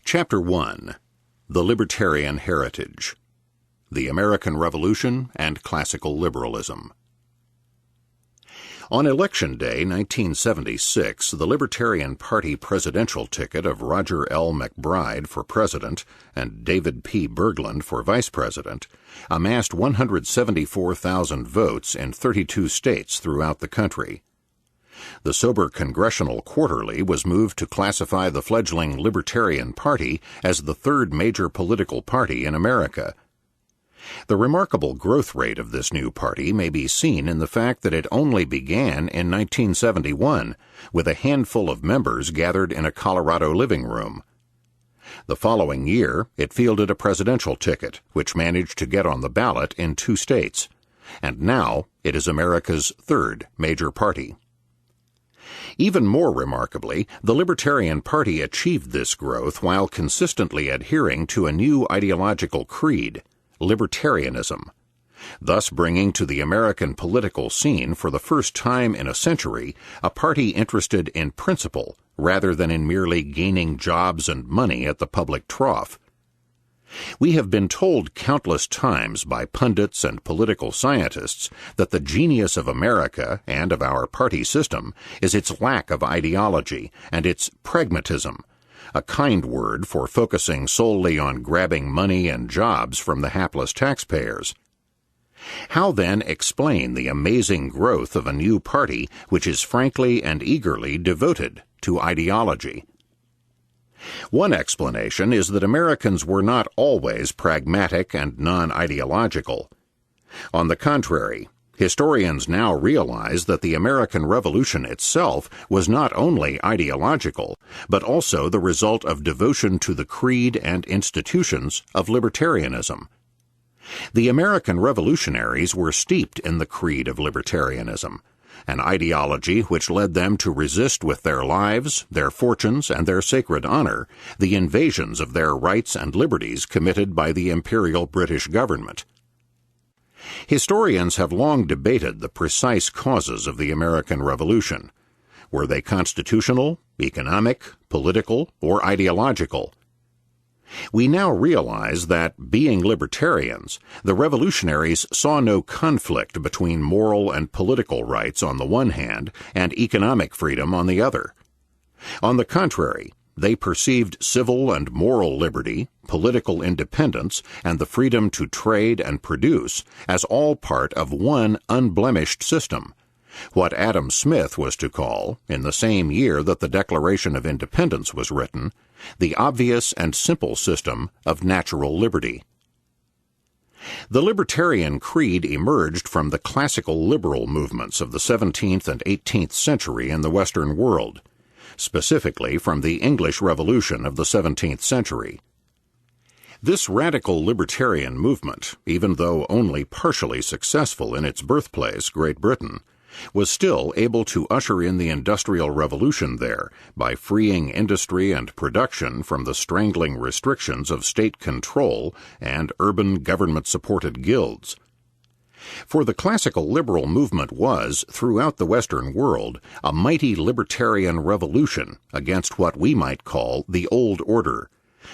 Chapter 1. The Libertarian Heritage. The American Revolution and Classical Liberalism. On Election Day 1976, the Libertarian Party presidential ticket of Roger L. MacBride for president and David P. Bergland for vice president amassed 174,000 votes in 32 states throughout the country. The sober Congressional Quarterly was moved to classify the fledgling Libertarian Party as the third major political party in America. The remarkable growth rate of this new party may be seen in the fact that it only began in 1971, with a handful of members gathered in a Colorado living room. The following year, it fielded a presidential ticket, which managed to get on the ballot in 2 states, and now it is America's third major party. Even more remarkably, the Libertarian Party achieved this growth while consistently adhering to a new ideological creed, Libertarianism, thus bringing to the American political scene for the first time in a century a party interested in principle rather than in merely gaining jobs and money at the public trough. We have been told countless times by pundits and political scientists that the genius of America and of our party system is its lack of ideology and its pragmatism, a kind word for focusing solely on grabbing money and jobs from the hapless taxpayers. How then explain the amazing growth of a new party which is frankly and eagerly devoted to ideology? One explanation is that Americans were not always pragmatic and non-ideological. On the contrary, historians now realize that the American Revolution itself was not only ideological, but also the result of devotion to the creed and institutions of libertarianism. The American Revolutionaries were steeped in the creed of libertarianism, an ideology which led them to resist with their lives, their fortunes, and their sacred honor the invasions of their rights and liberties committed by the imperial British government. Historians have long debated the precise causes of the American Revolution. Were they constitutional, economic, political, or ideological? We now realize that, being libertarians, the revolutionaries saw no conflict between moral and political rights on the one hand and economic freedom on the other. On the contrary, they perceived civil and moral liberty, political independence, and the freedom to trade and produce as all part of one unblemished system, what Adam Smith was to call, in the same year that the Declaration of Independence was written, the obvious and simple system of natural liberty. The Libertarian Creed emerged from the classical liberal movements of the 17th and 18th century in the Western world, specifically from the English Revolution of the 17th century. This radical libertarian movement, even though only partially successful in its birthplace, Great Britain, was still able to usher in the Industrial Revolution there by freeing industry and production from the strangling restrictions of state control and urban government-supported guilds. For the classical liberal movement was, throughout the Western world, a mighty libertarian revolution against what we might call the old order,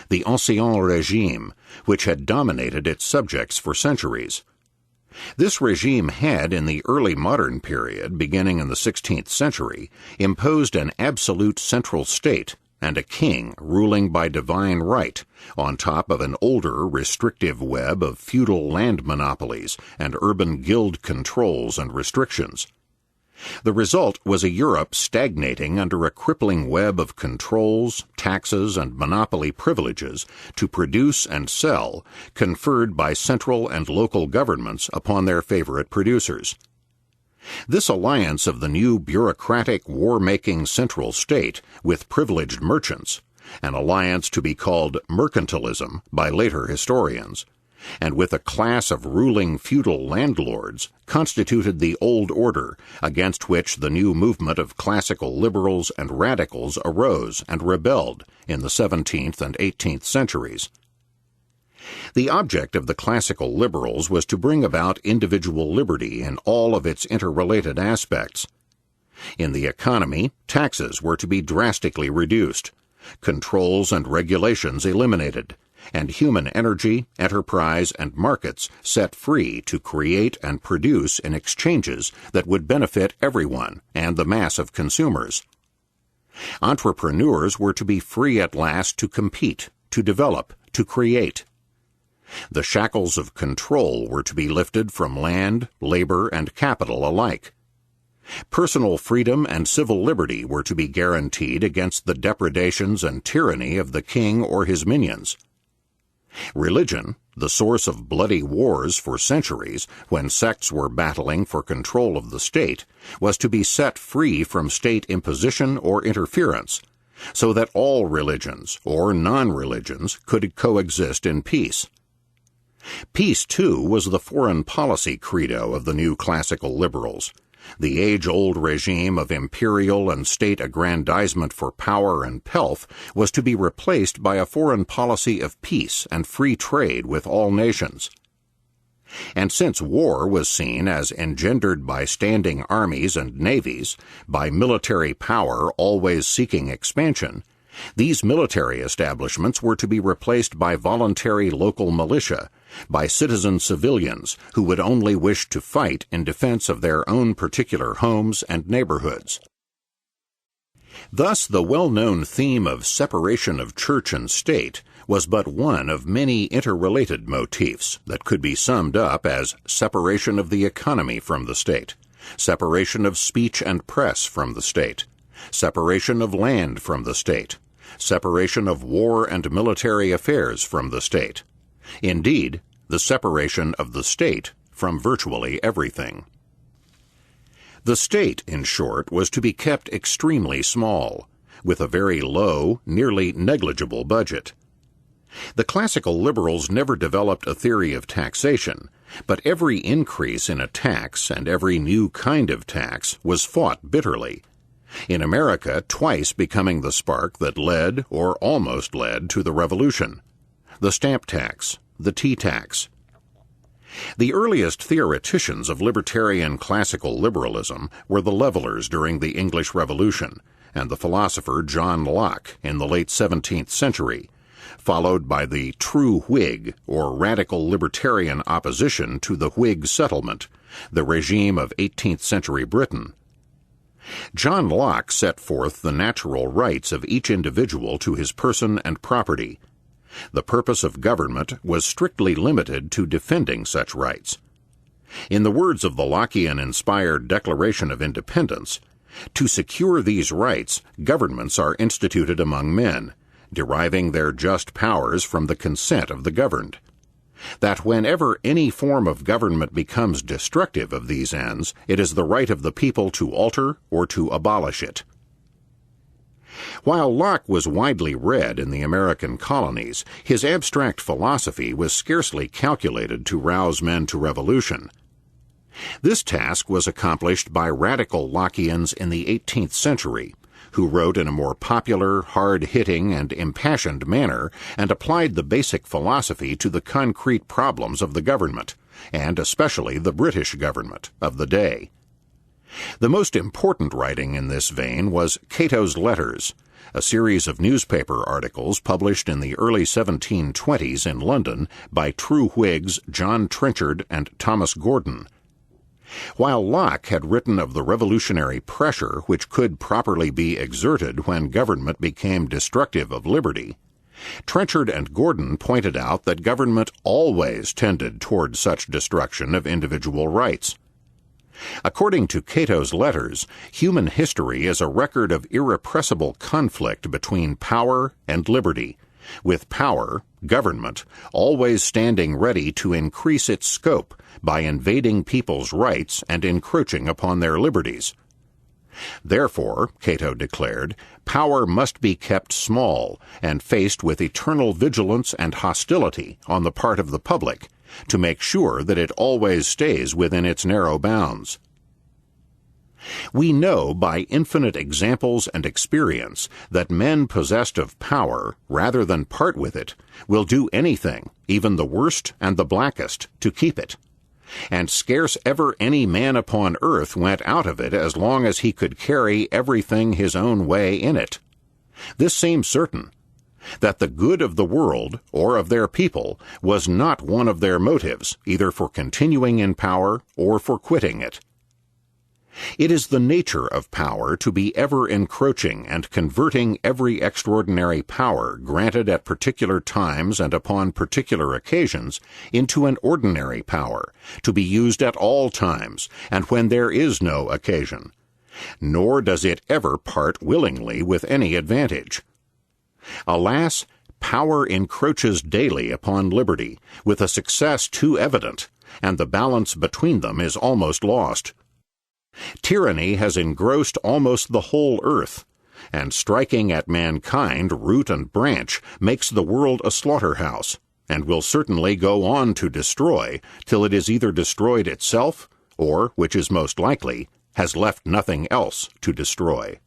the ancien régime, which had dominated its subjects for centuries. This regime had, in the early modern period, beginning in the 16th century, imposed an absolute central state and a king ruling by divine right, on top of an older, restrictive web of feudal land monopolies and urban guild controls and restrictions. The result was a Europe stagnating under a crippling web of controls, taxes, and monopoly privileges to produce and sell, conferred by central and local governments upon their favorite producers. This alliance of the new bureaucratic, war-making central state with privileged merchants, an alliance to be called mercantilism by later historians, and with a class of ruling feudal landlords, constituted the old order against which the new movement of classical liberals and radicals arose and rebelled in the 17th and 18th centuries. The object of the classical liberals was to bring about individual liberty in all of its interrelated aspects. In the economy, taxes were to be drastically reduced. controls and regulations eliminated, and human energy, enterprise, and markets set free to create and produce in exchanges that would benefit everyone and the mass of consumers. Entrepreneurs were to be free at last to compete, to develop, to create. The shackles of control were to be lifted from land, labor, and capital alike. Personal freedom and civil liberty were to be guaranteed against the depredations and tyranny of the king or his minions. Religion, the source of bloody wars for centuries when sects were battling for control of the state, was to be set free from state imposition or interference, so that all religions or non-religions could coexist in peace. Peace, too, was the foreign policy credo of the new classical liberals. The age-old regime of imperial and state aggrandizement for power and pelf was to be replaced by a foreign policy of peace and free trade with all nations. And since war was seen as engendered by standing armies and navies, by military power always seeking expansion, these military establishments were to be replaced by voluntary local militia, by citizen civilians who would only wish to fight in defense of their own particular homes and neighborhoods. Thus, the well-known theme of separation of church and state was but one of many interrelated motifs that could be summed up as separation of the economy from the state, separation of speech and press from the state, separation of land from the state, separation of war and military affairs from the state. Indeed, the separation of the state from virtually everything. The state, in short, was to be kept extremely small, with a very low, nearly negligible budget. The classical liberals never developed a theory of taxation, but every increase in a tax and every new kind of tax was fought bitterly, in America twice becoming the spark that led, or almost led, to the Revolution: the stamp tax, the tea tax. The earliest theoreticians of libertarian classical liberalism were the levelers during the English Revolution, and the philosopher John Locke in the late 17th century, followed by the true Whig, or radical libertarian opposition to the Whig settlement, the regime of 18th century Britain. John Locke set forth the natural rights of each individual to his person and property. The purpose of government was strictly limited to defending such rights. In the words of the Lockean-inspired Declaration of Independence, to secure these rights, governments are instituted among men, deriving their just powers from the consent of the governed. That whenever any form of government becomes destructive of these ends, it is the right of the people to alter or to abolish it. While Locke was widely read in the American colonies, his abstract philosophy was scarcely calculated to rouse men to revolution. This task was accomplished by radical Lockeans in the 18th century, who wrote in a more popular, hard-hitting, and impassioned manner and applied the basic philosophy to the concrete problems of the government, and especially the British government, of the day. The most important writing in this vein was Cato's Letters, a series of newspaper articles published in the early 1720s in London by true Whigs John Trenchard and Thomas Gordon. While Locke had written of the revolutionary pressure which could properly be exerted when government became destructive of liberty, Trenchard and Gordon pointed out that government always tended toward such destruction of individual rights. According to Cato's Letters, human history is a record of irrepressible conflict between power and liberty, with power, government, always standing ready to increase its scope by invading people's rights and encroaching upon their liberties. Therefore, Cato declared, power must be kept small and faced with eternal vigilance and hostility on the part of the public, to make sure that it always stays within its narrow bounds. We know by infinite examples and experience that men possessed of power, rather than part with it, will do anything, even the worst and the blackest, to keep it. And scarce ever any man upon earth went out of it as long as he could carry everything his own way in it. This seems certain, that the good of the world or of their people was not one of their motives, either for continuing in power or for quitting it. It is the nature of power to be ever encroaching and converting every extraordinary power granted at particular times and upon particular occasions into an ordinary power, to be used at all times and when there is no occasion. Nor does it ever part willingly with any advantage. Alas, power encroaches daily upon liberty, with a success too evident, and the balance between them is almost lost. Tyranny has engrossed almost the whole earth, and striking at mankind root and branch makes the world a slaughterhouse, and will certainly go on to destroy till it is either destroyed itself, or, which is most likely, has left nothing else to destroy.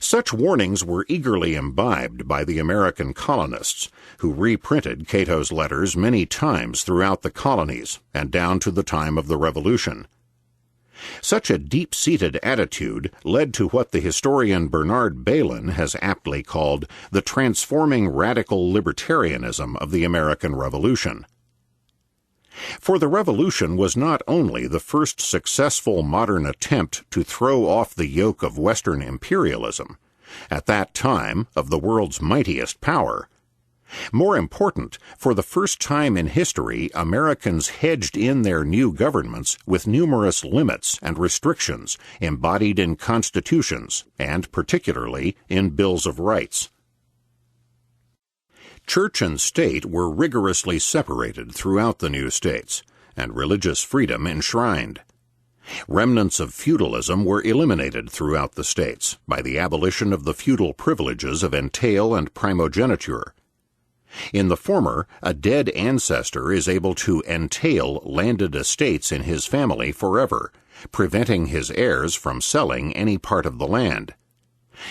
Such warnings were eagerly imbibed by the American colonists, who reprinted Cato's letters many times throughout the colonies and down to the time of the Revolution. Such a deep-seated attitude led to what the historian Bernard Bailyn has aptly called the transforming radical libertarianism of the American Revolution. For the Revolution was not only the first successful modern attempt to throw off the yoke of Western imperialism, at that time of the world's mightiest power. More important, for the first time in history, Americans hedged in their new governments with numerous limits and restrictions embodied in constitutions and, particularly, in bills of rights. Church and state were rigorously separated throughout the new states, and religious freedom enshrined. Remnants of feudalism were eliminated throughout the states by the abolition of the feudal privileges of entail and primogeniture. In the former, a dead ancestor is able to entail landed estates in his family forever, preventing his heirs from selling any part of the land.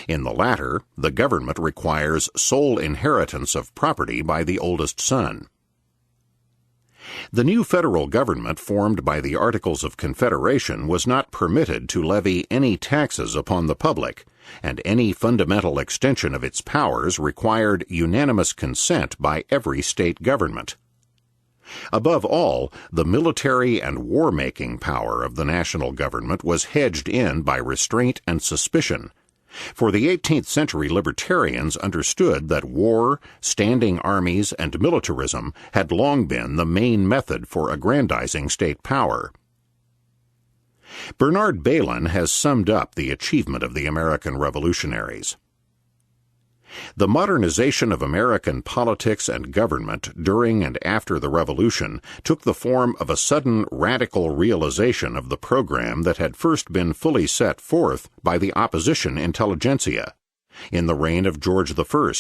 In the latter, the government requires sole inheritance of property by the oldest son. The new federal government formed by the Articles of Confederation was not permitted to levy any taxes upon the public, and any fundamental extension of its powers required unanimous consent by every state government. Above all, the military and war-making power of the national government was hedged in by restraint and suspicion, for the 18th century libertarians understood that war, standing armies, and militarism had long been the main method for aggrandizing state power. Bernard Bailyn has summed up the achievement of the American Revolutionaries. The modernization of American politics and government during and after the Revolution took the form of a sudden radical realization of the program that had first been fully set forth by the opposition intelligentsia in the reign of George I.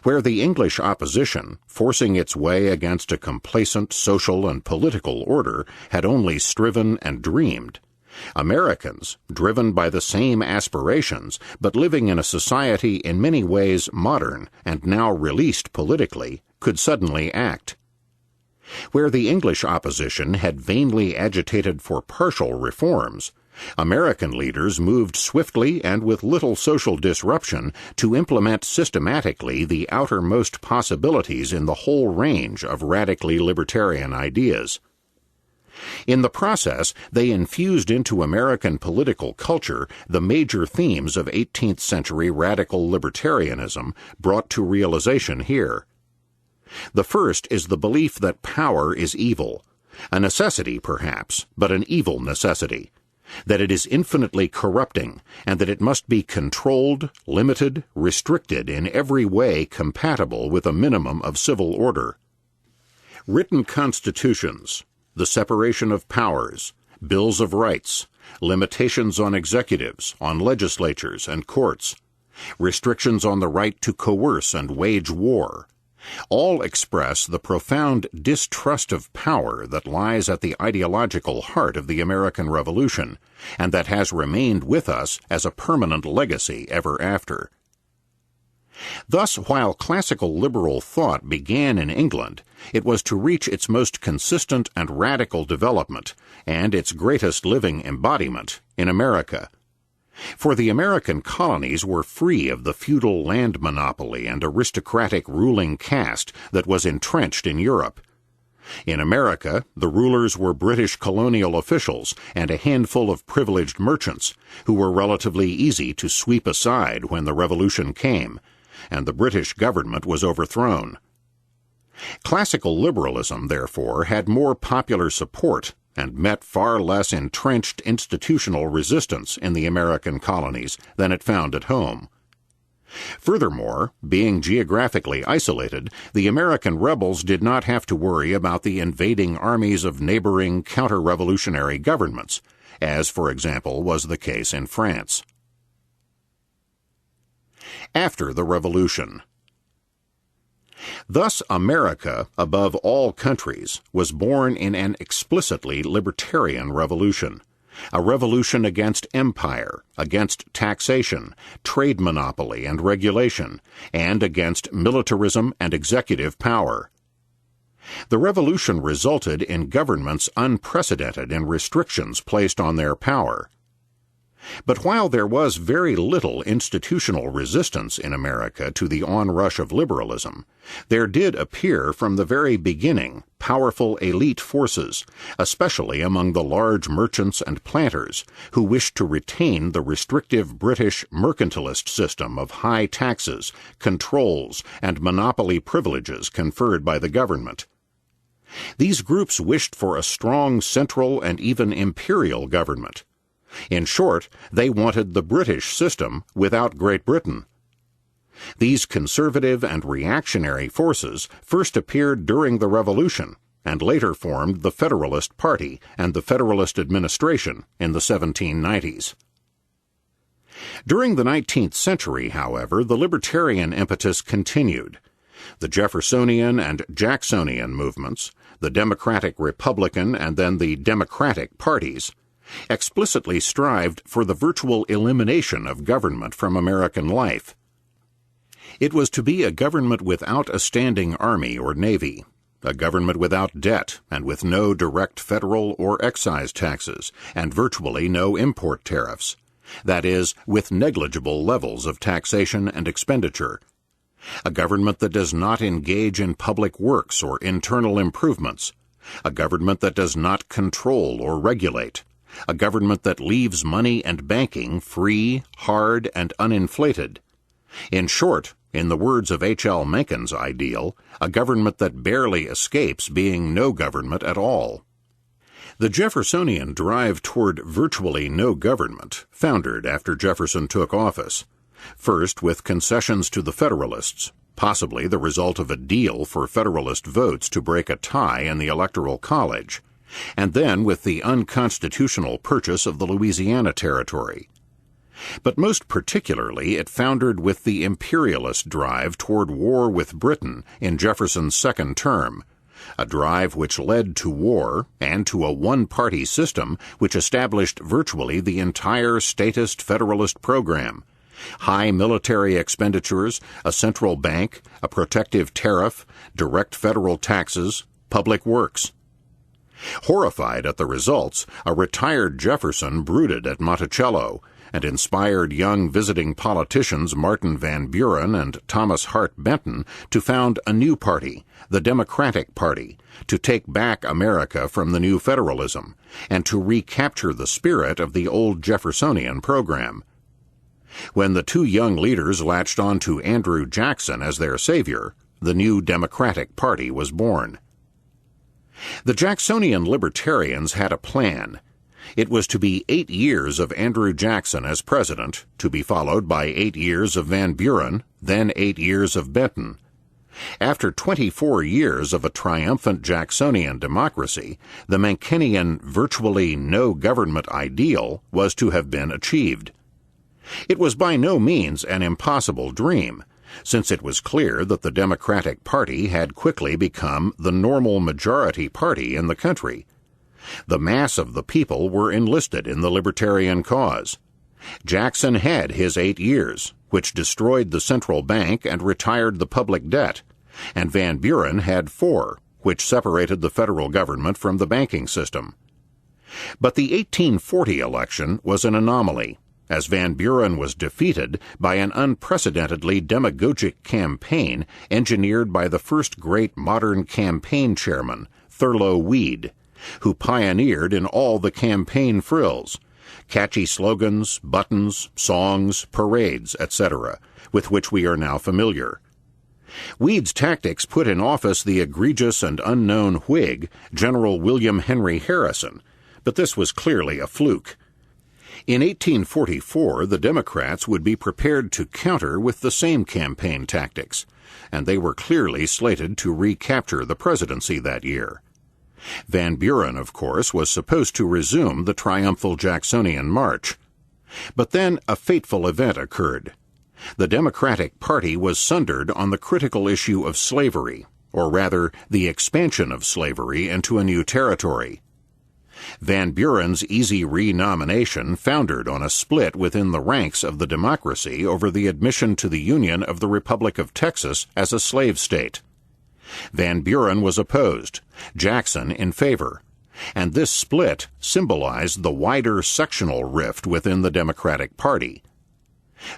Where the English opposition, forcing its way against a complacent social and political order, had only striven and dreamed, Americans, driven by the same aspirations, but living in a society in many ways modern and now released politically, could suddenly act. Where the English opposition had vainly agitated for partial reforms, American leaders moved swiftly and with little social disruption to implement systematically the outermost possibilities in the whole range of radically libertarian ideas. In the process, they infused into American political culture the major themes of 18th century radical libertarianism brought to realization here. The first is the belief that power is evil, a necessity perhaps, but an evil necessity, that it is infinitely corrupting, and that it must be controlled, limited, restricted in every way compatible with a minimum of civil order. Written constitutions, the separation of powers, bills of rights, limitations on executives, on legislatures and courts, restrictions on the right to coerce and wage war, all express the profound distrust of power that lies at the ideological heart of the American Revolution, and that has remained with us as a permanent legacy ever after. Thus, while classical liberal thought began in England, it was to reach its most consistent and radical development, and its greatest living embodiment, in America. For the American colonies were free of the feudal land monopoly and aristocratic ruling caste that was entrenched in Europe. In America, the rulers were British colonial officials and a handful of privileged merchants who were relatively easy to sweep aside when the Revolution came, and the British government was overthrown. Classical liberalism, therefore, had more popular support and met far less entrenched institutional resistance in the American colonies than it found at home. Furthermore, being geographically isolated, the American rebels did not have to worry about the invading armies of neighboring counter-revolutionary governments, as, for example, was the case in France. After the Revolution. Thus, America, above all countries, was born in an explicitly libertarian revolution, a revolution against empire, against taxation, trade monopoly and regulation, and against militarism and executive power. The revolution resulted in governments unprecedented in restrictions placed on their power. But while there was very little institutional resistance in America to the onrush of liberalism, there did appear from the very beginning powerful elite forces, especially among the large merchants and planters, who wished to retain the restrictive British mercantilist system of high taxes, controls, and monopoly privileges conferred by the government. These groups wished for a strong central and even imperial government. In short, they wanted the British system without Great Britain. These conservative and reactionary forces first appeared during the Revolution and later formed the Federalist Party and the Federalist Administration in the 1790s. During the 19th century, however, the libertarian impetus continued. The Jeffersonian and Jacksonian movements, the Democratic Republican and then the Democratic parties, explicitly strived for the virtual elimination of government from American life. It was to be a government without a standing army or navy, a government without debt and with no direct federal or excise taxes, and virtually no import tariffs, that is, with negligible levels of taxation and expenditure. A government that does not engage in public works or internal improvements, a government that does not control or regulate, a government that leaves money and banking free, hard, and uninflated. In short, in the words of H.L. Mencken's ideal, a government that barely escapes being no government at all. The Jeffersonian drive toward virtually no government foundered after Jefferson took office, first with concessions to the Federalists, possibly the result of a deal for Federalist votes to break a tie in the Electoral College, and then with the unconstitutional purchase of the Louisiana Territory. But most particularly it foundered with the imperialist drive toward war with Britain in Jefferson's second term, a drive which led to war and to a one-party system which established virtually the entire statist Federalist program: high military expenditures, a central bank, a protective tariff, direct federal taxes, public works. Horrified at the results, a retired Jefferson brooded at Monticello and inspired young visiting politicians Martin Van Buren and Thomas Hart Benton to found a new party, the Democratic Party, to take back America from the new federalism and to recapture the spirit of the old Jeffersonian program. When the two young leaders latched on to Andrew Jackson as their savior, the new Democratic Party was born. The Jacksonian libertarians had a plan. It was to be 8 years of Andrew Jackson as president, to be followed by 8 years of Van Buren, then 8 years of Benton. After 24 years of a triumphant Jacksonian democracy, the Menckenian virtually no government ideal was to have been achieved. It was by no means an impossible dream, since it was clear that the Democratic Party had quickly become the normal majority party in the country. The mass of the people were enlisted in the libertarian cause. Jackson had his 8 years, which destroyed the central bank and retired the public debt, and Van Buren had 4, which separated the federal government from the banking system. But the 1840 election was an anomaly. as Van Buren was defeated by an unprecedentedly demagogic campaign engineered by the first great modern campaign chairman, Thurlow Weed, who pioneered in all the campaign frills, catchy slogans, buttons, songs, parades, etc., with which we are now familiar. Weed's tactics put in office the egregious and unknown Whig, General William Henry Harrison, but this was clearly a fluke. In 1844, the Democrats would be prepared to counter with the same campaign tactics, and they were clearly slated to recapture the presidency that year. Van Buren, of course, was supposed to resume the triumphal Jacksonian march. But then a fateful event occurred. The Democratic Party was sundered on the critical issue of slavery, or rather, the expansion of slavery into a new territory. Van Buren's easy renomination foundered on a split within the ranks of the Democracy over the admission to the Union of the Republic of Texas as a slave state. Van Buren was opposed, Jackson in favor, and this split symbolized the wider sectional rift within the Democratic Party.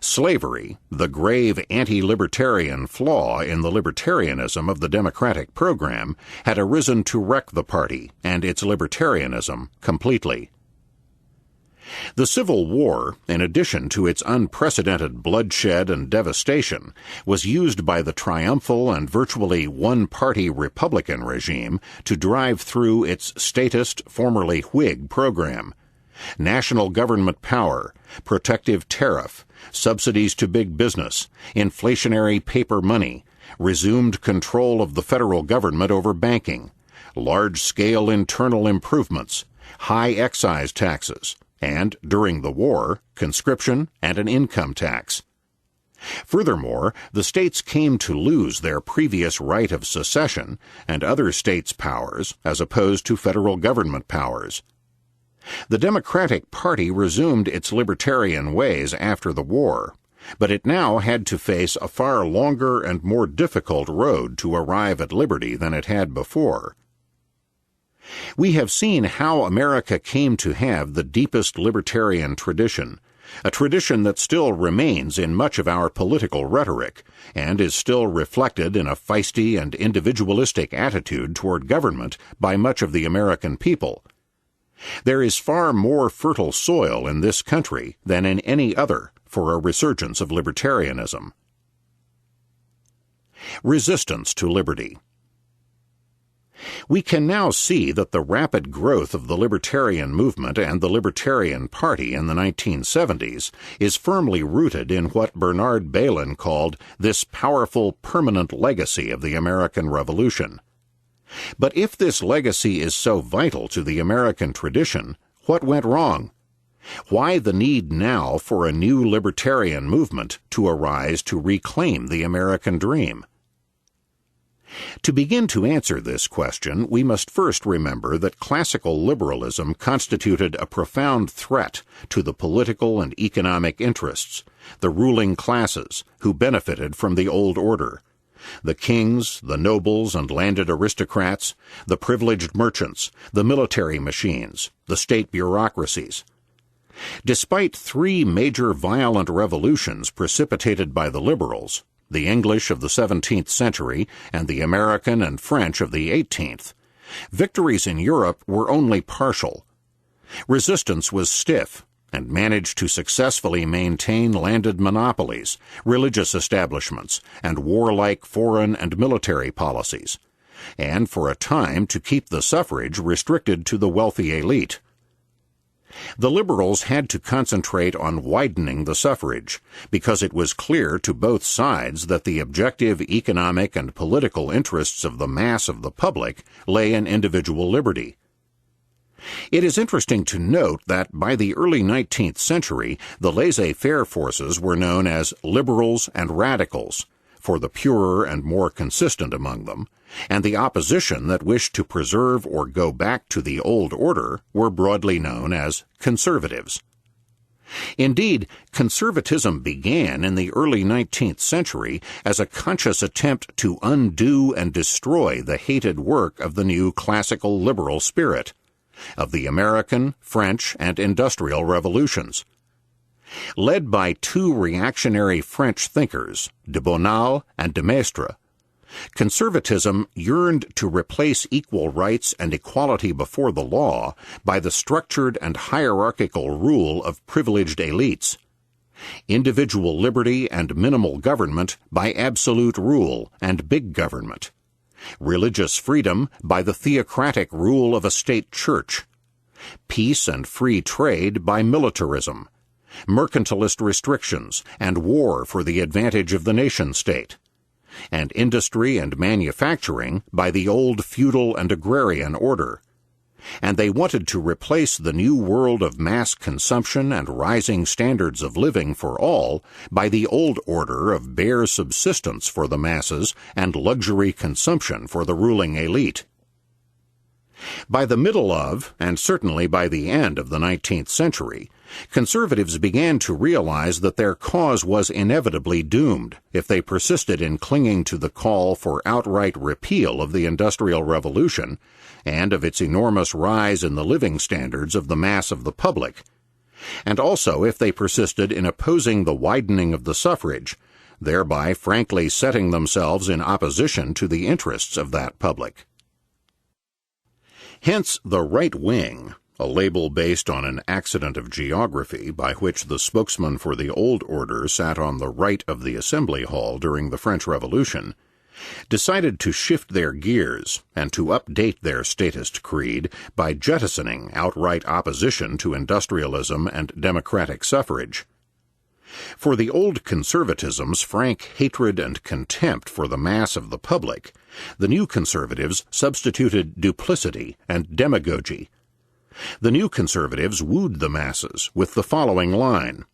Slavery, the grave anti-libertarian flaw in the libertarianism of the Democratic program, had arisen to wreck the party and its libertarianism completely. The Civil War, in addition to its unprecedented bloodshed and devastation, was used by the triumphal and virtually one-party Republican regime to drive through its statist, formerly Whig program. National government power, protective tariff, subsidies to big business, inflationary paper money, resumed control of the federal government over banking, large-scale internal improvements, high excise taxes, and, during the war, conscription and an income tax. Furthermore, the states came to lose their previous right of secession and other states' powers as opposed to federal government powers. The Democratic Party resumed its libertarian ways after the war, but it now had to face a far longer and more difficult road to arrive at liberty than it had before. We have seen how America came to have the deepest libertarian tradition, a tradition that still remains in much of our political rhetoric and is still reflected in a feisty and individualistic attitude toward government by much of the American people. There is far more fertile soil in this country than in any other for a resurgence of libertarianism. Resistance to liberty. We can now see that the rapid growth of the libertarian movement and the Libertarian Party in the 1970s is firmly rooted in what Bernard Bailyn called this powerful permanent legacy of the American Revolution. But if this legacy is so vital to the American tradition, what went wrong? Why the need now for a new libertarian movement to arise to reclaim the American dream? To begin to answer this question, we must first remember that classical liberalism constituted a profound threat to the political and economic interests, the ruling classes who benefited from the old order. The kings, the nobles and landed aristocrats, the privileged merchants, the military machines, the state bureaucracies. Despite three major violent revolutions precipitated by the liberals, the English of the 17th century and the American and French of the 18th, victories in Europe were only partial. Resistance was stiff and managed to successfully maintain landed monopolies, religious establishments, and warlike foreign and military policies, and for a time to keep the suffrage restricted to the wealthy elite. The liberals had to concentrate on widening the suffrage, because it was clear to both sides that the objective economic and political interests of the mass of the public lay in individual liberty. It is interesting to note that by the early 19th century, the laissez-faire forces were known as liberals and radicals, for the purer and more consistent among them, and the opposition that wished to preserve or go back to the old order were broadly known as conservatives. Indeed, conservatism began in the early 19th century as a conscious attempt to undo and destroy the hated work of the new classical liberal spirit, of the American, French, and industrial revolutions. Led by two reactionary French thinkers, de Bonald and de Maistre, conservatism yearned to replace equal rights and equality before the law by the structured and hierarchical rule of privileged elites, individual liberty and minimal government by absolute rule and big government, religious freedom by the theocratic rule of a state church, peace and free trade by militarism, mercantilist restrictions and war for the advantage of the nation-state, and industry and manufacturing by the old feudal and agrarian order. And they wanted to replace the new world of mass consumption and rising standards of living for all by the old order of bare subsistence for the masses and luxury consumption for the ruling elite. By the middle of, and certainly by the end of the 19th century, conservatives began to realize that their cause was inevitably doomed if they persisted in clinging to the call for outright repeal of the Industrial Revolution and of its enormous rise in the living standards of the mass of the public, and also if they persisted in opposing the widening of the suffrage, thereby frankly setting themselves in opposition to the interests of that public. Hence the right wing, a label based on an accident of geography by which the spokesman for the old order sat on the right of the Assembly Hall during the French Revolution, decided to shift their gears and to update their statist creed by jettisoning outright opposition to industrialism and democratic suffrage. For the old conservatism's frank hatred and contempt for the mass of the public, the new conservatives substituted duplicity and demagogy. The new conservatives wooed the masses with the following line: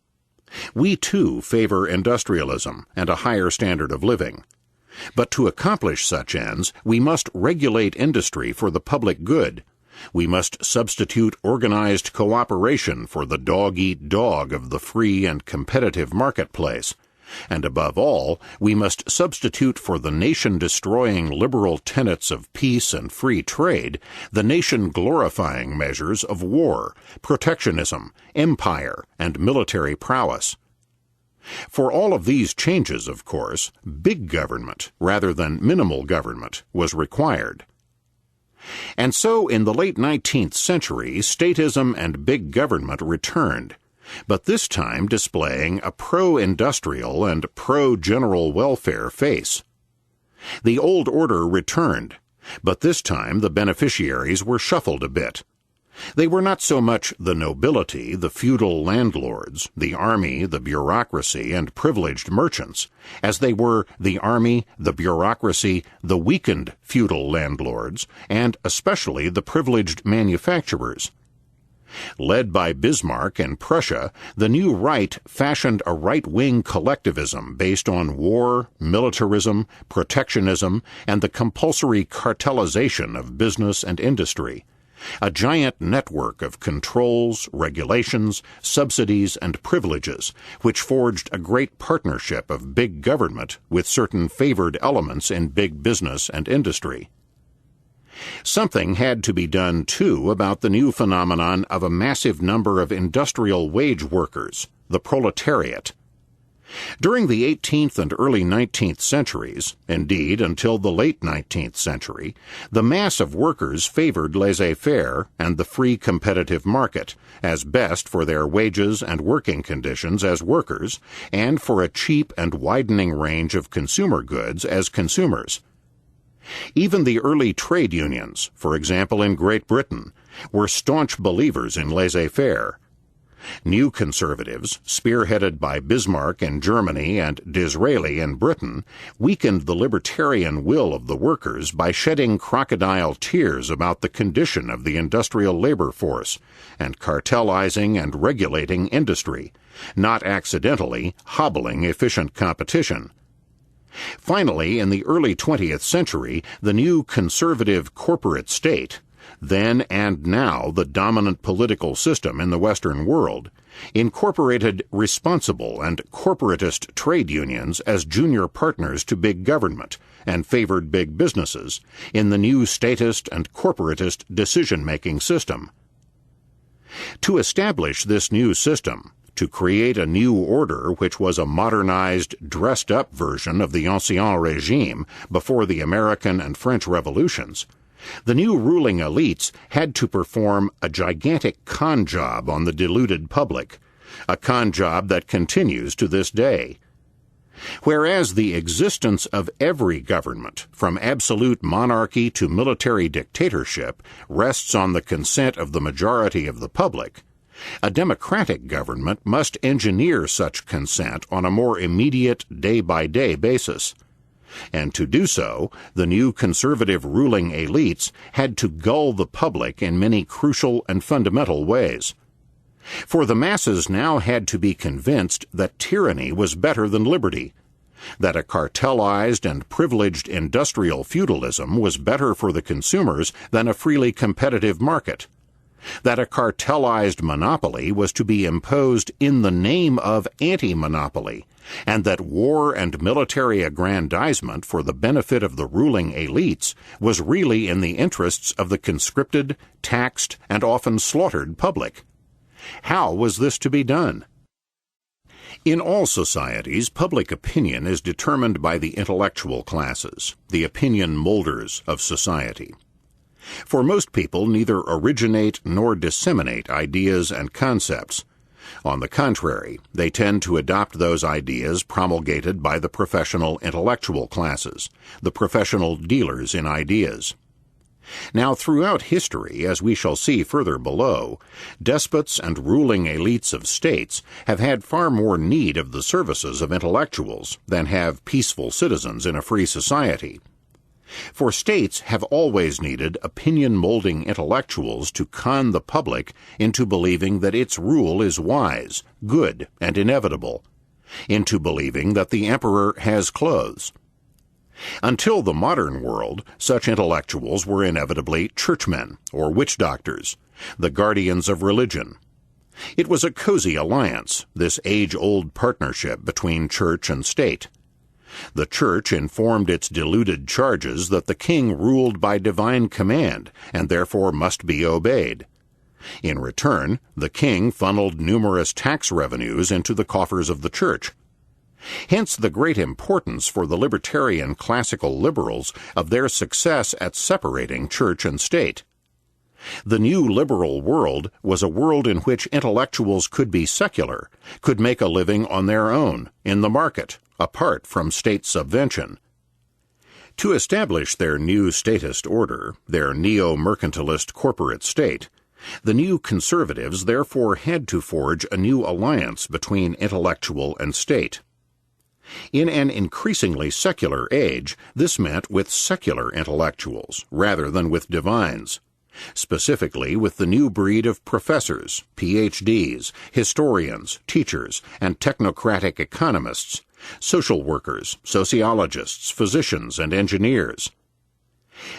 "We too favor industrialism and a higher standard of living. But to accomplish such ends, we must regulate industry for the public good. We must substitute organized cooperation for the dog-eat-dog of the free and competitive marketplace. And above all, we must substitute for the nation-destroying liberal tenets of peace and free trade the nation-glorifying measures of war, protectionism, empire, and military prowess." For all of these changes, of course, big government rather than minimal government was required. And so in the late 19th century, statism and big government returned, but this time displaying a pro-industrial and pro-general welfare face. The old order returned, but this time the beneficiaries were shuffled a bit. They were not so much the nobility, the feudal landlords, the army, the bureaucracy, and privileged merchants, as they were the army, the bureaucracy, the weakened feudal landlords, and especially the privileged manufacturers. Led by Bismarck and Prussia, the new right fashioned a right-wing collectivism based on war, militarism, protectionism, and the compulsory cartelization of business and industry. A giant network of controls, regulations, subsidies, and privileges, which forged a great partnership of big government with certain favored elements in big business and industry. Something had to be done, too, about the new phenomenon of a massive number of industrial wage workers, the proletariat. During the 18th and early 19th centuries, indeed until the late 19th century, the mass of workers favored laissez-faire and the free competitive market as best for their wages and working conditions as workers, and for a cheap and widening range of consumer goods as consumers. Even the early trade unions, for example in Great Britain, were staunch believers in laissez-faire. New conservatives, spearheaded by Bismarck in Germany and Disraeli in Britain, weakened the libertarian will of the workers by shedding crocodile tears about the condition of the industrial labor force and cartelizing and regulating industry, not accidentally hobbling efficient competition. Finally, in the early 20th century, the new conservative corporate state, then and now the dominant political system in the Western world, incorporated responsible and corporatist trade unions as junior partners to big government and favored big businesses in the new statist and corporatist decision-making system. To establish this new system, to create a new order which was a modernized, dressed-up version of the Ancien regime before the American and French revolutions, the new ruling elites had to perform a gigantic con job on the deluded public, a con job that continues to this day. Whereas the existence of every government, from absolute monarchy to military dictatorship, rests on the consent of the majority of the public, a democratic government must engineer such consent on a more immediate, day-by-day basis. And to do so, the new conservative ruling elites had to gull the public in many crucial and fundamental ways. For the masses now had to be convinced that tyranny was better than liberty, that a cartelized and privileged industrial feudalism was better for the consumers than a freely competitive market, that a cartelized monopoly was to be imposed in the name of anti-monopoly, and that war and military aggrandizement for the benefit of the ruling elites was really in the interests of the conscripted, taxed, and often slaughtered public. How was this to be done? In all societies, public opinion is determined by the intellectual classes, the opinion molders of society. For most people, neither originate nor disseminate ideas and concepts. On the contrary, they tend to adopt those ideas promulgated by the professional intellectual classes, the professional dealers in ideas. Now, throughout history, as we shall see further below, despots and ruling elites of states have had far more need of the services of intellectuals than have peaceful citizens in a free society. For states have always needed opinion-molding intellectuals to con the public into believing that its rule is wise, good, and inevitable, into believing that the emperor has clothes. Until the modern world, such intellectuals were inevitably churchmen or witch doctors, the guardians of religion. It was a cozy alliance, this age-old partnership between church and state. The church informed its deluded charges that the king ruled by divine command and therefore must be obeyed. In return, the king funneled numerous tax revenues into the coffers of the church. Hence the great importance for the libertarian classical liberals of their success at separating church and state. The new liberal world was a world in which intellectuals could be secular, could make a living on their own, in the market, apart from state subvention. To establish their new statist order, their neo-mercantilist corporate state, the new conservatives therefore had to forge a new alliance between intellectual and state. In an increasingly secular age, this meant with secular intellectuals rather than with divines, specifically with the new breed of professors, PhDs, historians, teachers, and technocratic economists, social workers, sociologists, physicians, and engineers.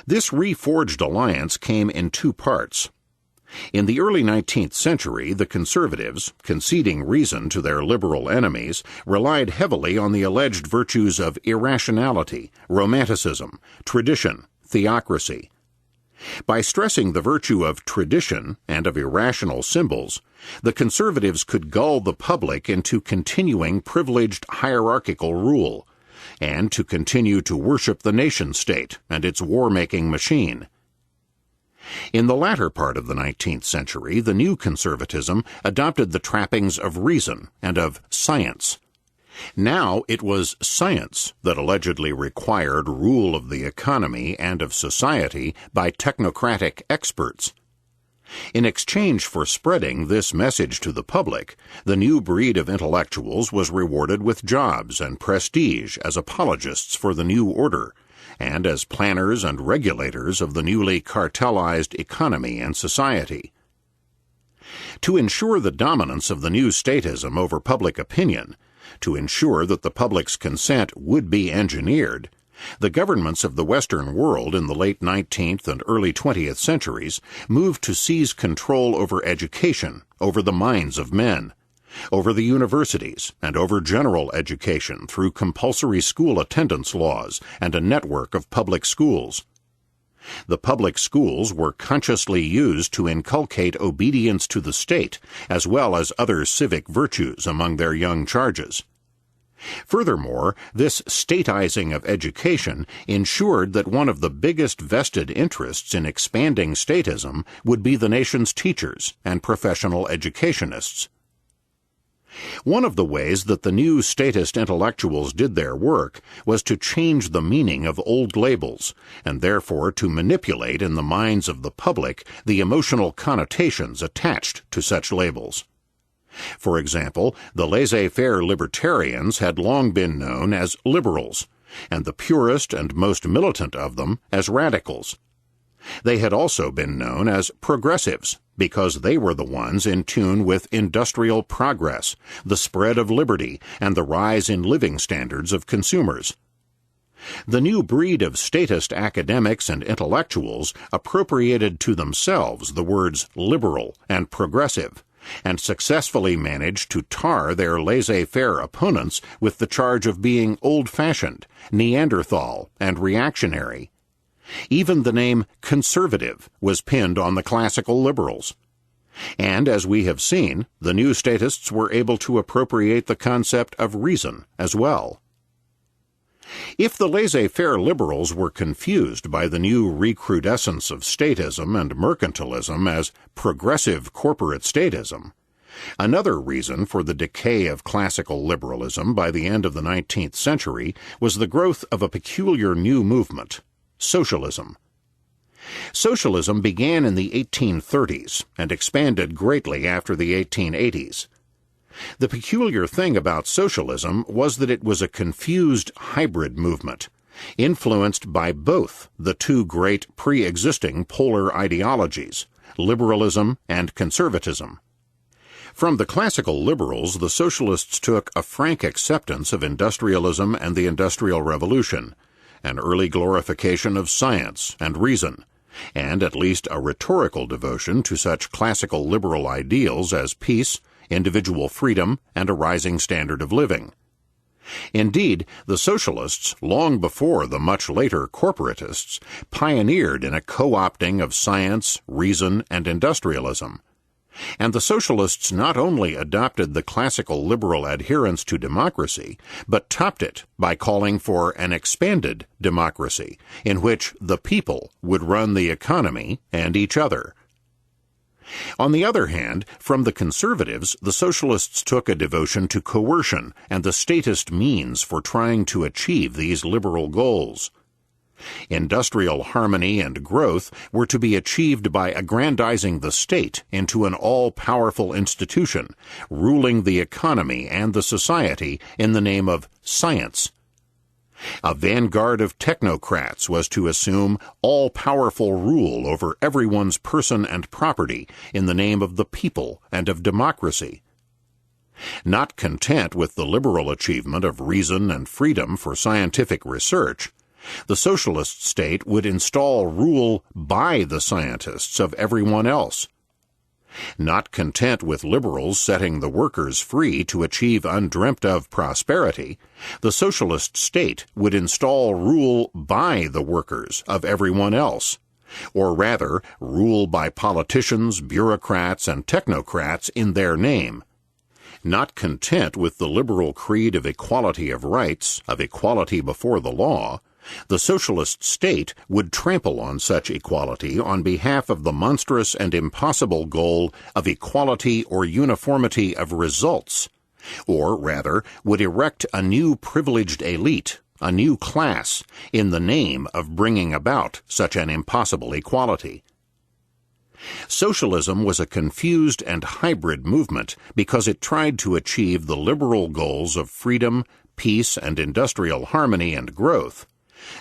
This reforged alliance came in two parts. In the early 19th century, the conservatives, conceding reason to their liberal enemies, relied heavily on the alleged virtues of irrationality, romanticism, tradition, theocracy. By stressing the virtue of tradition and of irrational symbols, the conservatives could gull the public into continuing privileged hierarchical rule, and to continue to worship the nation-state and its war-making machine. In the latter part of the 19th century, the new conservatism adopted the trappings of reason and of science. Now it was science that allegedly required rule of the economy and of society by technocratic experts. In exchange for spreading this message to the public, the new breed of intellectuals was rewarded with jobs and prestige as apologists for the new order, and as planners and regulators of the newly cartelized economy and society. To ensure the dominance of the new statism over public opinion, to ensure that the public's consent would be engineered, the governments of the Western world in the late 19th and early 20th centuries moved to seize control over education, over the minds of men, over the universities, and over general education through compulsory school attendance laws and a network of public schools. The public schools were consciously used to inculcate obedience to the state, as well as other civic virtues among their young charges. Furthermore, this statizing of education ensured that one of the biggest vested interests in expanding statism would be the nation's teachers and professional educationists. One of the ways that the new statist intellectuals did their work was to change the meaning of old labels, and therefore to manipulate in the minds of the public the emotional connotations attached to such labels. For example, the laissez-faire libertarians had long been known as liberals, and the purest and most militant of them as radicals. They had also been known as progressives, because they were the ones in tune with industrial progress, the spread of liberty, and the rise in living standards of consumers. The new breed of statist academics and intellectuals appropriated to themselves the words liberal and progressive, and successfully managed to tar their laissez-faire opponents with the charge of being old-fashioned, Neanderthal, and reactionary. Even the name conservative was pinned on the classical liberals. And, as we have seen, the new statists were able to appropriate the concept of reason as well. If the laissez-faire liberals were confused by the new recrudescence of statism and mercantilism as progressive corporate statism, another reason for the decay of classical liberalism by the end of the 19th century was the growth of a peculiar new movement, socialism. Socialism began in the 1830s and expanded greatly after the 1880s. The peculiar thing about socialism was that it was a confused hybrid movement, influenced by both the two great pre-existing polar ideologies, liberalism and conservatism. From the classical liberals, the socialists took a frank acceptance of industrialism and the Industrial Revolution, an early glorification of science and reason, and at least a rhetorical devotion to such classical liberal ideals as peace, individual freedom, and a rising standard of living. Indeed, the socialists, long before the much later corporatists, pioneered in a co-opting of science, reason, and industrialism. And the socialists not only adopted the classical liberal adherence to democracy, but topped it by calling for an expanded democracy, in which the people would run the economy and each other. On the other hand, from the conservatives, the socialists took a devotion to coercion and the statist means for trying to achieve these liberal goals. Industrial harmony and growth were to be achieved by aggrandizing the state into an all-powerful institution, ruling the economy and the society in the name of science. A vanguard of technocrats was to assume all-powerful rule over everyone's person and property in the name of the people and of democracy. Not content with the liberal achievement of reason and freedom for scientific research, the socialist state would install rule by the scientists of everyone else. Not content with liberals setting the workers free to achieve undreamt-of prosperity, the socialist state would install rule by the workers of everyone else, or rather, rule by politicians, bureaucrats, and technocrats in their name. Not content with the liberal creed of equality of rights, of equality before the law, the socialist state would trample on such equality on behalf of the monstrous and impossible goal of equality or uniformity of results, or rather would erect a new privileged elite, a new class, in the name of bringing about such an impossible equality. Socialism was a confused and hybrid movement because it tried to achieve the liberal goals of freedom, peace, and industrial harmony and growth,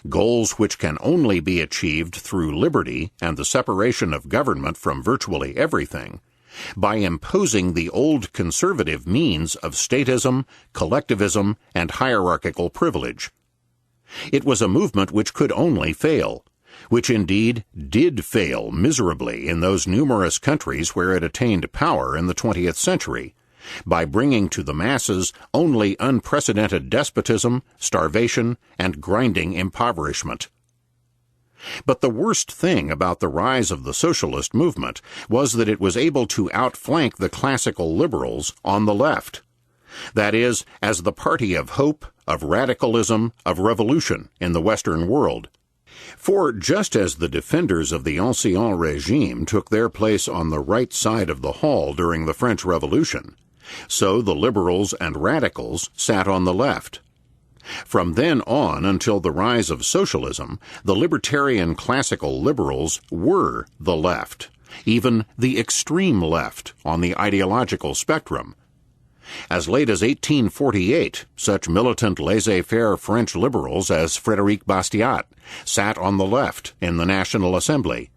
goals which can only be achieved through liberty and the separation of government from virtually everything, by imposing the old conservative means of statism, collectivism, and hierarchical privilege. It was a movement which could only fail, which indeed did fail miserably in those numerous countries where it attained power in the 20th century, by bringing to the masses only unprecedented despotism, starvation, and grinding impoverishment. But the worst thing about the rise of the socialist movement was that it was able to outflank the classical liberals on the left. That is, as the party of hope, of radicalism, of revolution in the Western world. For just as the defenders of the ancien regime took their place on the right side of the hall during the French Revolution, so the liberals and radicals sat on the left. From then on until the rise of socialism, the libertarian classical liberals were the left, even the extreme left on the ideological spectrum. As late as 1848, such militant laissez-faire French liberals as Frédéric Bastiat sat on the left in the National Assembly.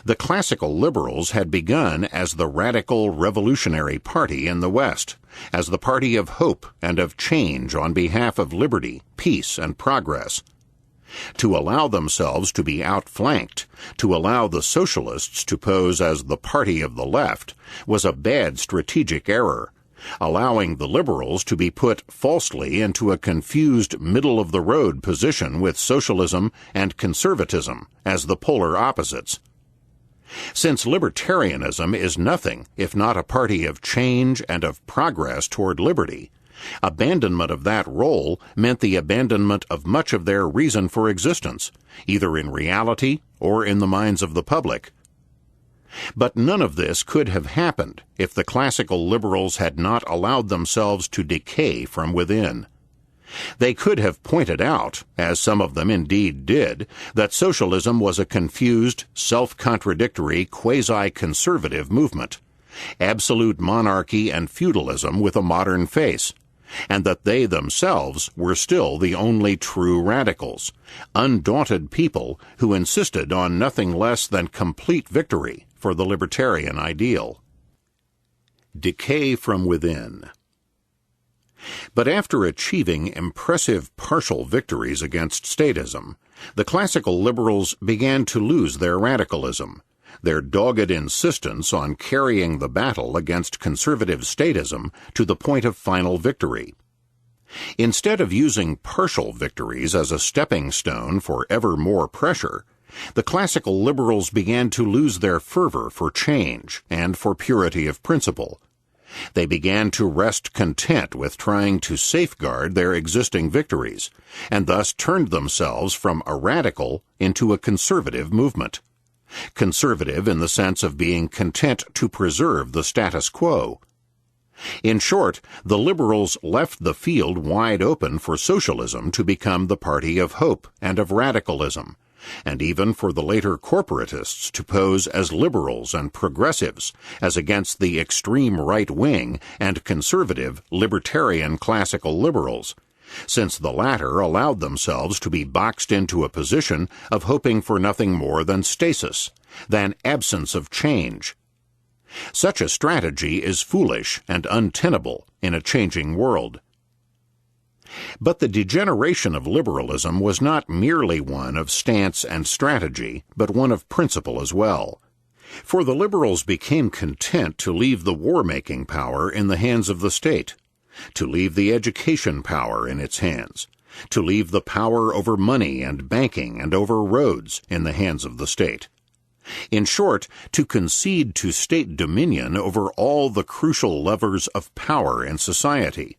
The classical liberals had begun as the radical revolutionary party in the West, as the party of hope and of change on behalf of liberty, peace, and progress. To allow themselves to be outflanked, to allow the socialists to pose as the party of the left, was a bad strategic error, allowing the liberals to be put falsely into a confused middle-of-the-road position with socialism and conservatism as the polar opposites. Since libertarianism is nothing if not a party of change and of progress toward liberty, abandonment of that role meant the abandonment of much of their reason for existence, either in reality or in the minds of the public. But none of this could have happened if the classical liberals had not allowed themselves to decay from within. They could have pointed out, as some of them indeed did, that socialism was a confused, self-contradictory, quasi-conservative movement, absolute monarchy and feudalism with a modern face, and that they themselves were still the only true radicals, undaunted people who insisted on nothing less than complete victory for the libertarian ideal. Decay from within. But after achieving impressive partial victories against statism, the classical liberals began to lose their radicalism, their dogged insistence on carrying the battle against conservative statism to the point of final victory. Instead of using partial victories as a stepping stone for ever more pressure, the classical liberals began to lose their fervor for change and for purity of principle. They began to rest content with trying to safeguard their existing victories, and thus turned themselves from a radical into a conservative movement. Conservative in the sense of being content to preserve the status quo. In short, the liberals left the field wide open for socialism to become the party of hope and of radicalism, and even for the later corporatists to pose as liberals and progressives, as against the extreme right wing and conservative libertarian classical liberals, since the latter allowed themselves to be boxed into a position of hoping for nothing more than stasis, than absence of change. Such a strategy is foolish and untenable in a changing world. But the degeneration of liberalism was not merely one of stance and strategy, but one of principle as well. For the liberals became content to leave the war-making power in the hands of the state, to leave the education power in its hands, to leave the power over money and banking and over roads in the hands of the state. In short, to concede to state dominion over all the crucial levers of power in society.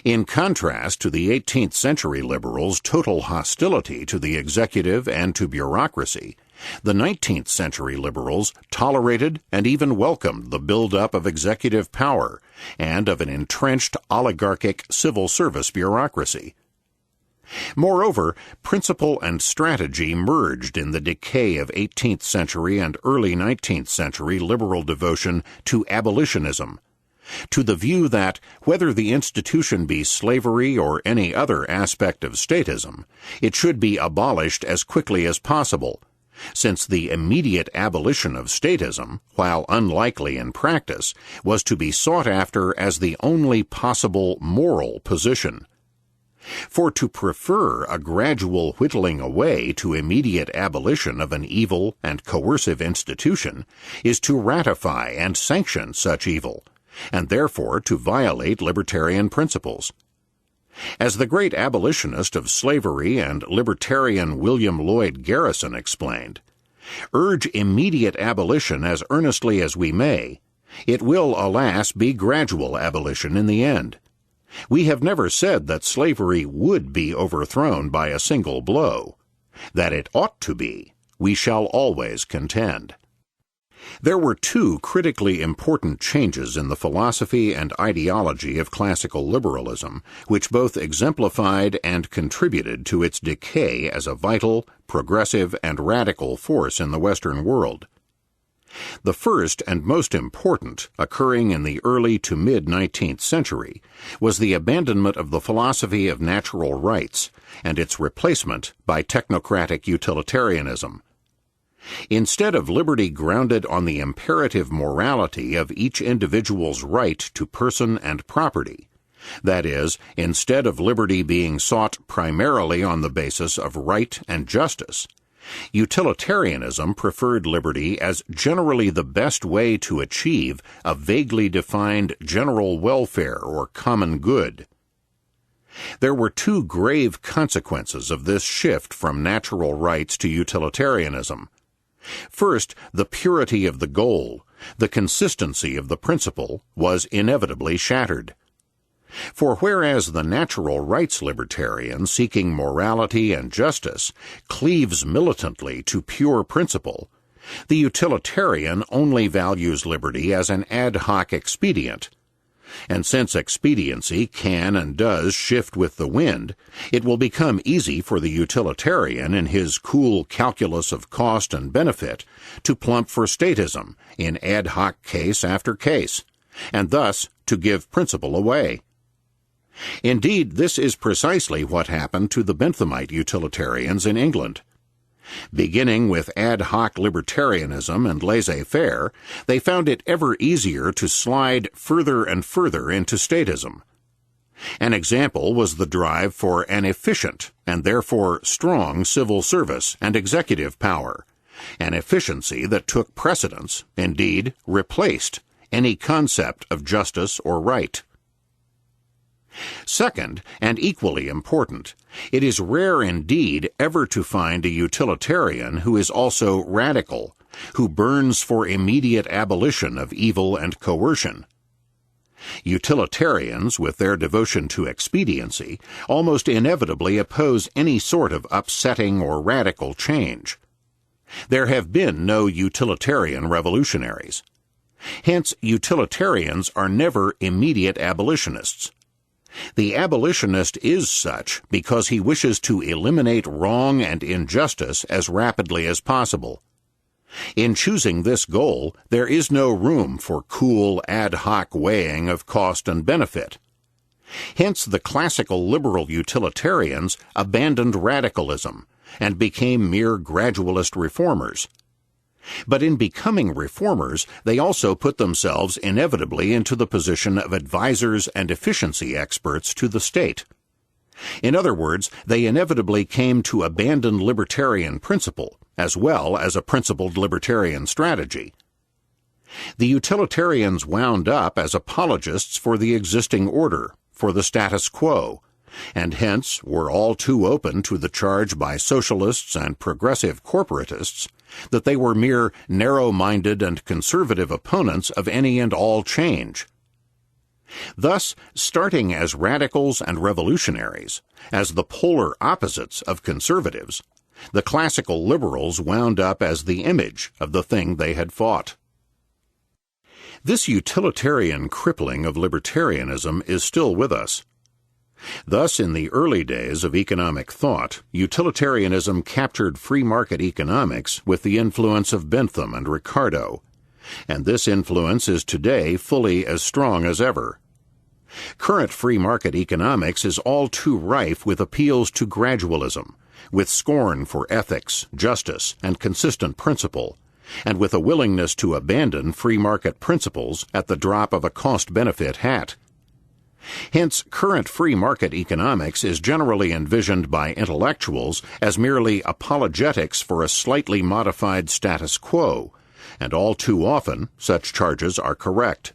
In contrast to the 18th century liberals' total hostility to the executive and to bureaucracy, the 19th century liberals tolerated and even welcomed the build-up of executive power and of an entrenched oligarchic civil service bureaucracy. Moreover, principle and strategy merged in the decay of 18th century and early 19th century liberal devotion to abolitionism, to the view that, whether the institution be slavery or any other aspect of statism, it should be abolished as quickly as possible, since the immediate abolition of statism, while unlikely in practice, was to be sought after as the only possible moral position. For to prefer a gradual whittling away to immediate abolition of an evil and coercive institution is to ratify and sanction such evil, and therefore to violate libertarian principles. As the great abolitionist of slavery and libertarian William Lloyd Garrison explained, urge immediate abolition as earnestly as we may, it will, alas, be gradual abolition in the end. We have never said that slavery would be overthrown by a single blow. That it ought to be, we shall always contend. There were two critically important changes in the philosophy and ideology of classical liberalism, which both exemplified and contributed to its decay as a vital, progressive, and radical force in the Western world. The first and most important, occurring in the early to mid-19th century, was the abandonment of the philosophy of natural rights and its replacement by technocratic utilitarianism. Instead of liberty grounded on the imperative morality of each individual's right to person and property, that is, instead of liberty being sought primarily on the basis of right and justice, utilitarianism preferred liberty as generally the best way to achieve a vaguely defined general welfare or common good. There were two grave consequences of this shift from natural rights to utilitarianism. First, the purity of the goal, the consistency of the principle, was inevitably shattered. For whereas the natural rights libertarian seeking morality and justice cleaves militantly to pure principle, the utilitarian only values liberty as an ad hoc expedient. And since expediency can and does shift with the wind, it will become easy for the utilitarian in his cool calculus of cost and benefit to plump for statism in ad hoc case after case, and thus to give principle away. Indeed, this is precisely what happened to the Benthamite utilitarians in England. Beginning with ad hoc libertarianism and laissez-faire, they found it ever easier to slide further and further into statism. An example was the drive for an efficient and therefore strong civil service and executive power, an efficiency that took precedence, indeed replaced, any concept of justice or right. Second, and equally important, it is rare indeed ever to find a utilitarian who is also radical, who burns for immediate abolition of evil and coercion. Utilitarians, with their devotion to expediency, almost inevitably oppose any sort of upsetting or radical change. There have been no utilitarian revolutionaries. Hence, utilitarians are never immediate abolitionists. The abolitionist is such because he wishes to eliminate wrong and injustice as rapidly as possible. In choosing this goal, there is no room for cool ad hoc weighing of cost and benefit. Hence, the classical liberal utilitarians abandoned radicalism and became mere gradualist reformers. But in becoming reformers, they also put themselves inevitably into the position of advisors and efficiency experts to the state. In other words, they inevitably came to abandon libertarian principle, as well as a principled libertarian strategy. The utilitarians wound up as apologists for the existing order, for the status quo, and hence were all too open to the charge by socialists and progressive corporatists that they were mere narrow-minded and conservative opponents of any and all change. Thus, starting as radicals and revolutionaries, as the polar opposites of conservatives, the classical liberals wound up as the image of the thing they had fought. This utilitarian crippling of libertarianism is still with us. Thus, in the early days of economic thought, utilitarianism captured free market economics with the influence of Bentham and Ricardo, and this influence is today fully as strong as ever. Current free market economics is all too rife with appeals to gradualism, with scorn for ethics, justice, and consistent principle, and with a willingness to abandon free market principles at the drop of a cost-benefit hat. Hence, current free market economics is generally envisioned by intellectuals as merely apologetics for a slightly modified status quo, and all too often such charges are correct.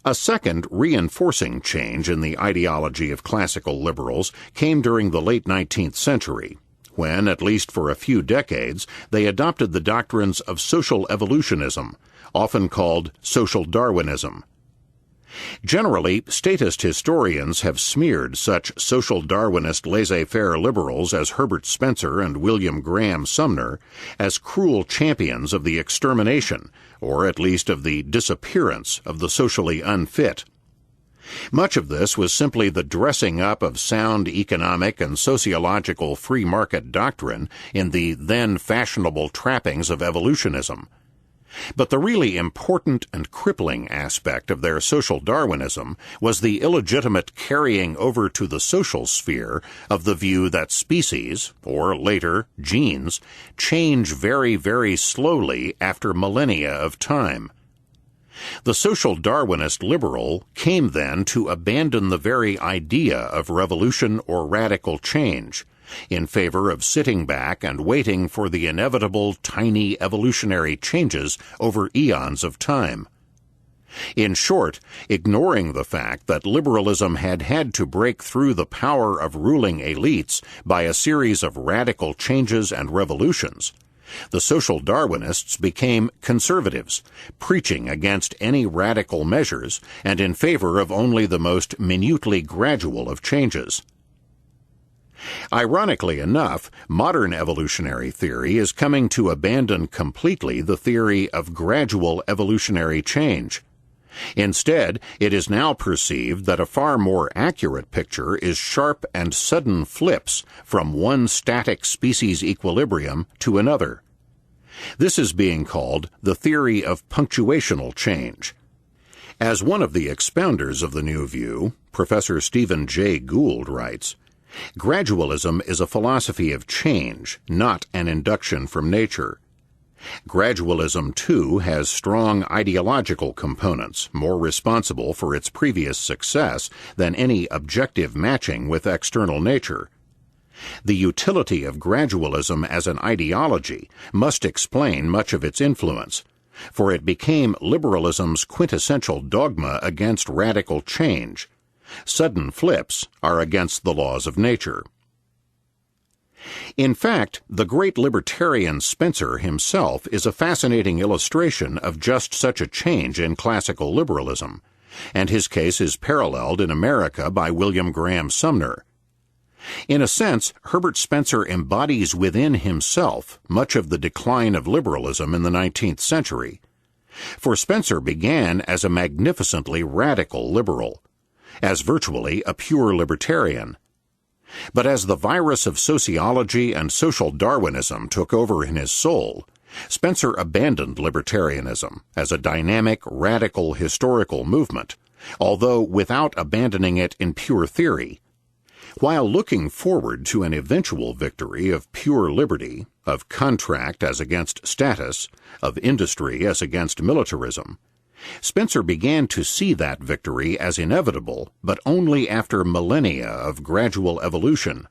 A second reinforcing change in the ideology of classical liberals came during the late 19th century, when, at least for a few decades, they adopted the doctrines of social evolutionism, often called social Darwinism. Generally, statist historians have smeared such social Darwinist laissez-faire liberals as Herbert Spencer and William Graham Sumner as cruel champions of the extermination, or at least of the disappearance, of the socially unfit. Much of this was simply the dressing up of sound economic and sociological free market doctrine in the then fashionable trappings of evolutionism. But the really important and crippling aspect of their social Darwinism was the illegitimate carrying over to the social sphere of the view that species, or later genes, change very, very slowly after millennia of time. The social Darwinist liberal came then to abandon the very idea of revolution or radical change, in favor of sitting back and waiting for the inevitable tiny evolutionary changes over eons of time. In short, ignoring the fact that liberalism had had to break through the power of ruling elites by a series of radical changes and revolutions, the social Darwinists became conservatives, preaching against any radical measures and in favor of only the most minutely gradual of changes. Ironically enough, modern evolutionary theory is coming to abandon completely the theory of gradual evolutionary change. Instead, it is now perceived that a far more accurate picture is sharp and sudden flips from one static species equilibrium to another. This is being called the theory of punctuational change. As one of the expounders of the new view, Professor Stephen Jay Gould writes, "Gradualism is a philosophy of change, not an induction from nature. Gradualism, too, has strong ideological components, more responsible for its previous success than any objective matching with external nature. The utility of gradualism as an ideology must explain much of its influence, for it became liberalism's quintessential dogma against radical change. Sudden flips are against the laws of nature." In fact, the great libertarian Spencer himself is a fascinating illustration of just such a change in classical liberalism, and his case is paralleled in America by William Graham Sumner. In a sense, Herbert Spencer embodies within himself much of the decline of liberalism in the 19th century. For Spencer began as a magnificently radical liberal, as virtually a pure libertarian. But as the virus of sociology and social Darwinism took over in his soul, Spencer abandoned libertarianism as a dynamic, radical historical movement, although without abandoning it in pure theory. While looking forward to an eventual victory of pure liberty, of contract as against status, of industry as against militarism, Spencer began to see that victory as inevitable, but only after millennia of gradual evolution.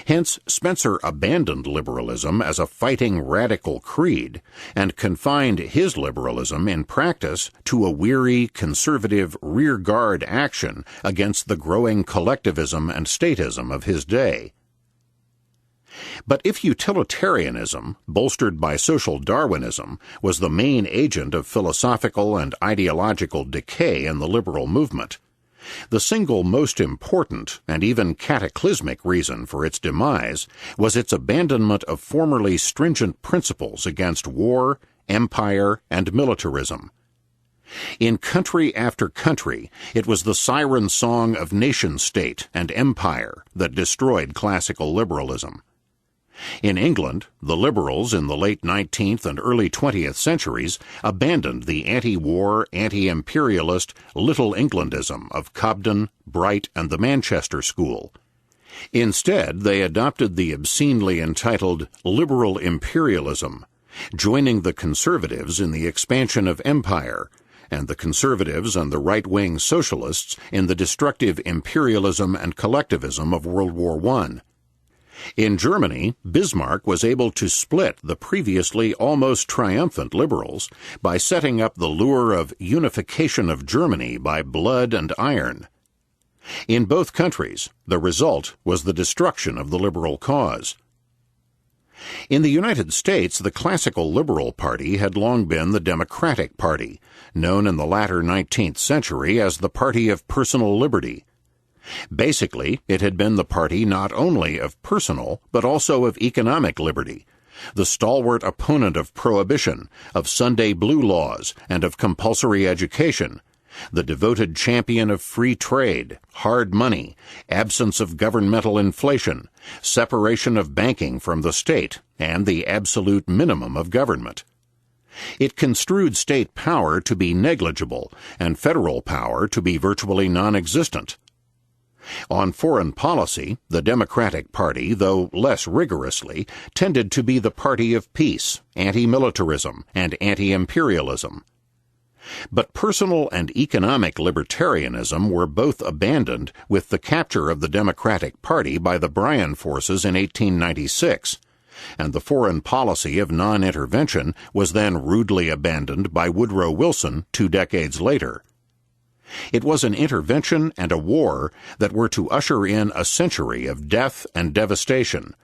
Hence, Spencer abandoned liberalism as a fighting radical creed and confined his liberalism in practice to a weary, conservative rearguard action against the growing collectivism and statism of his day. But if utilitarianism, bolstered by social Darwinism, was the main agent of philosophical and ideological decay in the liberal movement, the single most important and even cataclysmic reason for its demise was its abandonment of formerly stringent principles against war, empire, and militarism. In country after country, it was the siren song of nation-state and empire that destroyed classical liberalism. In England, the liberals in the late 19th and early 20th centuries abandoned the anti-war, anti-imperialist Little Englandism of Cobden, Bright, and the Manchester School. Instead, they adopted the obscenely entitled liberal imperialism, joining the conservatives in the expansion of empire, and the conservatives and the right-wing socialists in the destructive imperialism and collectivism of World War I. In Germany, Bismarck was able to split the previously almost triumphant liberals by setting up the lure of unification of Germany by blood and iron. In both countries, the result was the destruction of the liberal cause. In the United States, the classical Liberal Party had long been the Democratic Party, known in the latter 19th century as the Party of Personal Liberty. Basically, it had been the party not only of personal, but also of economic liberty, the stalwart opponent of prohibition, of Sunday blue laws, and of compulsory education, the devoted champion of free trade, hard money, absence of governmental inflation, separation of banking from the state, and the absolute minimum of government. It construed state power to be negligible and federal power to be virtually non-existent. On foreign policy, the Democratic Party, though less rigorously, tended to be the party of peace, anti-militarism, and anti-imperialism. But personal and economic libertarianism were both abandoned with the capture of the Democratic Party by the Bryan forces in 1896, and the foreign policy of non-intervention was then rudely abandoned by Woodrow Wilson 2 decades later. It was an intervention and a war that were to usher in a century of death and devastation,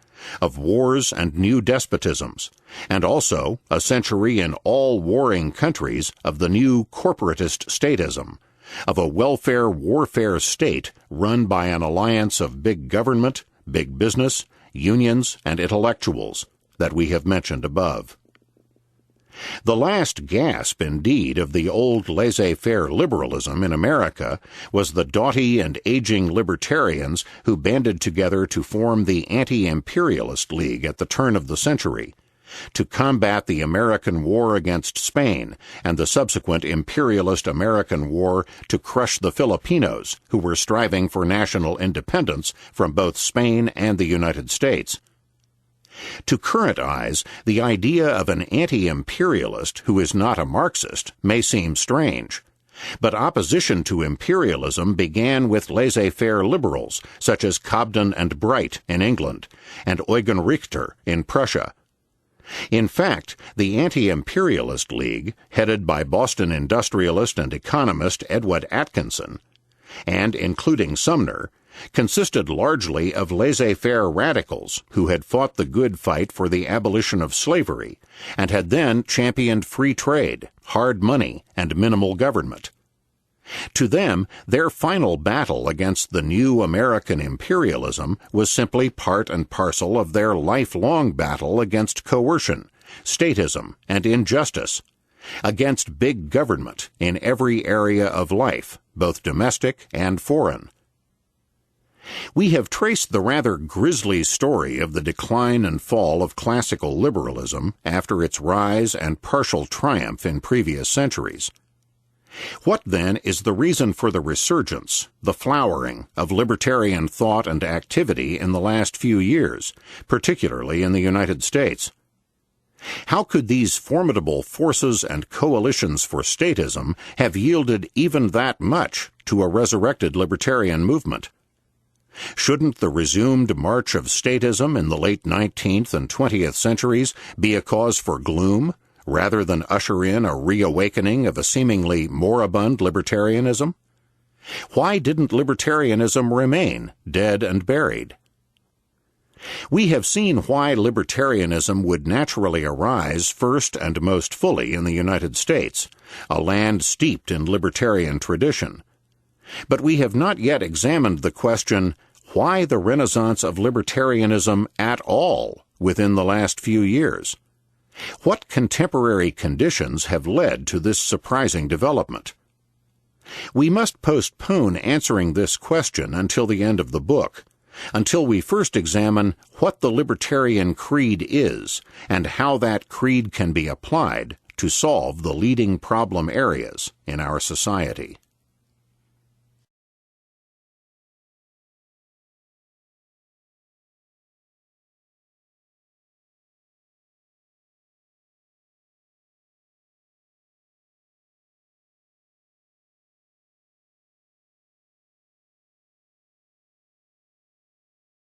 of wars and new despotisms, and also a century in all warring countries of the new corporatist statism, of a welfare-warfare state run by an alliance of big government, big business, unions, and intellectuals that we have mentioned above. The last gasp, indeed, of the old laissez-faire liberalism in America was the doughty and aging libertarians who banded together to form the Anti-Imperialist League at the turn of the century, to combat the American war against Spain and the subsequent imperialist American war to crush the Filipinos, who were striving for national independence from both Spain and the United States. To current eyes, the idea of an anti-imperialist who is not a Marxist may seem strange. But opposition to imperialism began with laissez-faire liberals, such as Cobden and Bright in England, and Eugen Richter in Prussia. In fact, the Anti-Imperialist League, headed by Boston industrialist and economist Edward Atkinson, and including Sumner, consisted largely of laissez-faire radicals who had fought the good fight for the abolition of slavery and had then championed free trade, hard money, and minimal government. To them, their final battle against the new American imperialism was simply part and parcel of their lifelong battle against coercion, statism, and injustice, against big government in every area of life, both domestic and foreign. We have traced the rather grisly story of the decline and fall of classical liberalism after its rise and partial triumph in previous centuries. What, then, is the reason for the resurgence, the flowering, of libertarian thought and activity in the last few years, particularly in the United States? How could these formidable forces and coalitions for statism have yielded even that much to a resurrected libertarian movement? Shouldn't the resumed march of statism in the late 19th and 20th centuries be a cause for gloom, rather than usher in a reawakening of a seemingly moribund libertarianism? Why didn't libertarianism remain dead and buried? We have seen why libertarianism would naturally arise first and most fully in the United States, a land steeped in libertarian tradition. But we have not yet examined the question, why the renaissance of libertarianism at all within the last few years? What contemporary conditions have led to this surprising development? We must postpone answering this question until the end of the book, until we first examine what the Libertarian Creed is and how that creed can be applied to solve the leading problem areas in our society.